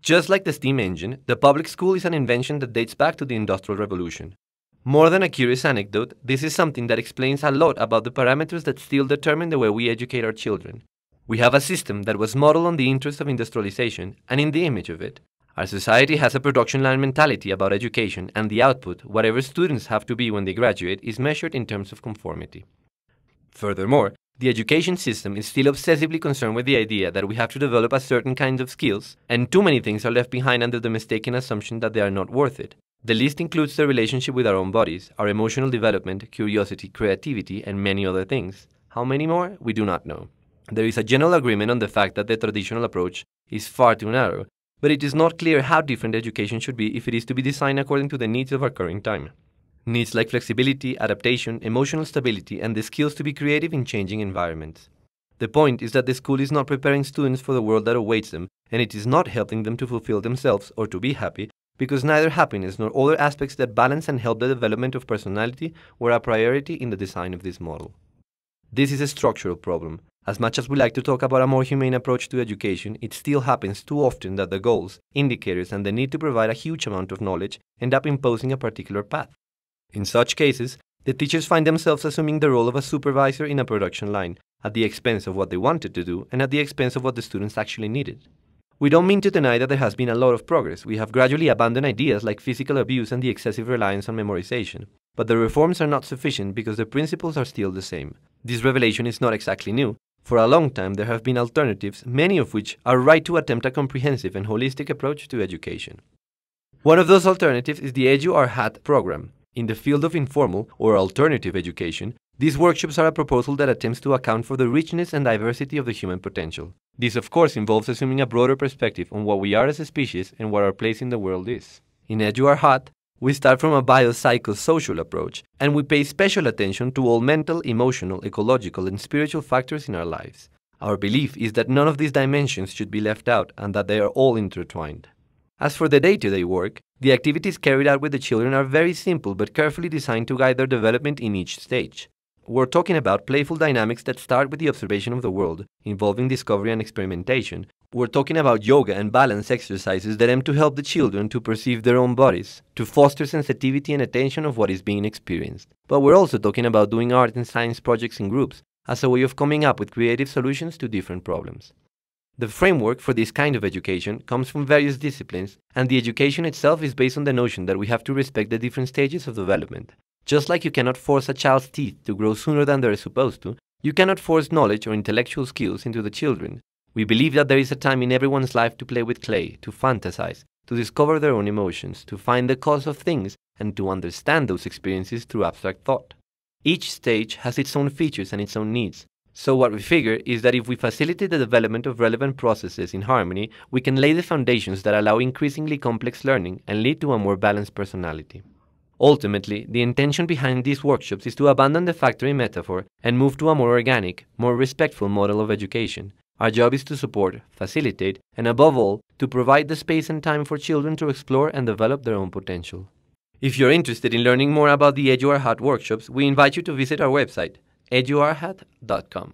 Just like the steam engine, the public school is an invention that dates back to the Industrial Revolution. More than a curious anecdote, this is something that explains a lot about the parameters that still determine the way we educate our children. We have a system that was modeled on the interest of industrialization and in the image of it. Our society has a production line mentality about education, and the output, whatever students have to be when they graduate, is measured in terms of conformity. Furthermore, the education system is still obsessively concerned with the idea that we have to develop a certain kind of skills, and too many things are left behind under the mistaken assumption that they are not worth it. The list includes the relationship with our own bodies, our emotional development, curiosity, creativity, and many other things. How many more? We do not know. There is a general agreement on the fact that the traditional approach is far too narrow, but it is not clear how different education should be if it is to be designed according to the needs of our current time. Needs like flexibility, adaptation, emotional stability, and the skills to be creative in changing environments. The point is that the school is not preparing students for the world that awaits them, and it is not helping them to fulfill themselves or to be happy, because neither happiness nor other aspects that balance and help the development of personality were a priority in the design of this model. This is a structural problem. As much as we like to talk about a more humane approach to education, it still happens too often that the goals, indicators, and the need to provide a huge amount of knowledge end up imposing a particular path. In such cases, the teachers find themselves assuming the role of a supervisor in a production line, at the expense of what they wanted to do and at the expense of what the students actually needed. We don't mean to deny that there has been a lot of progress. We have gradually abandoned ideas like physical abuse and the excessive reliance on memorization. But the reforms are not sufficient because the principles are still the same. This revelation is not exactly new. For a long time, there have been alternatives, many of which are right to attempt a comprehensive and holistic approach to education. One of those alternatives is the Edu-Arhat program. In the field of informal or alternative education, these workshops are a proposal that attempts to account for the richness and diversity of the human potential. This, of course, involves assuming a broader perspective on what we are as a species and what our place in the world is. In Edu-Arhat, we start from a biopsychosocial approach, and we pay special attention to all mental, emotional, ecological, and spiritual factors in our lives. Our belief is that none of these dimensions should be left out and that they are all intertwined. As for the day-to-day work, the activities carried out with the children are very simple but carefully designed to guide their development in each stage. We're talking about playful dynamics that start with the observation of the world, involving discovery and experimentation. We're talking about yoga and balance exercises that aim to help the children to perceive their own bodies, to foster sensitivity and attention of what is being experienced. But we're also talking about doing art and science projects in groups as a way of coming up with creative solutions to different problems. The framework for this kind of education comes from various disciplines, and the education itself is based on the notion that we have to respect the different stages of development. Just like you cannot force a child's teeth to grow sooner than they're supposed to, you cannot force knowledge or intellectual skills into the children. We believe that there is a time in everyone's life to play with clay, to fantasize, to discover their own emotions, to find the cause of things, and to understand those experiences through abstract thought. Each stage has its own features and its own needs. So what we figure is that if we facilitate the development of relevant processes in harmony, we can lay the foundations that allow increasingly complex learning and lead to a more balanced personality. Ultimately, the intention behind these workshops is to abandon the factory metaphor and move to a more organic, more respectful model of education. Our job is to support, facilitate, and above all, to provide the space and time for children to explore and develop their own potential. If you're interested in learning more about the Edu-Arhat workshops, we invite you to visit our website, Edu-Arhat.com.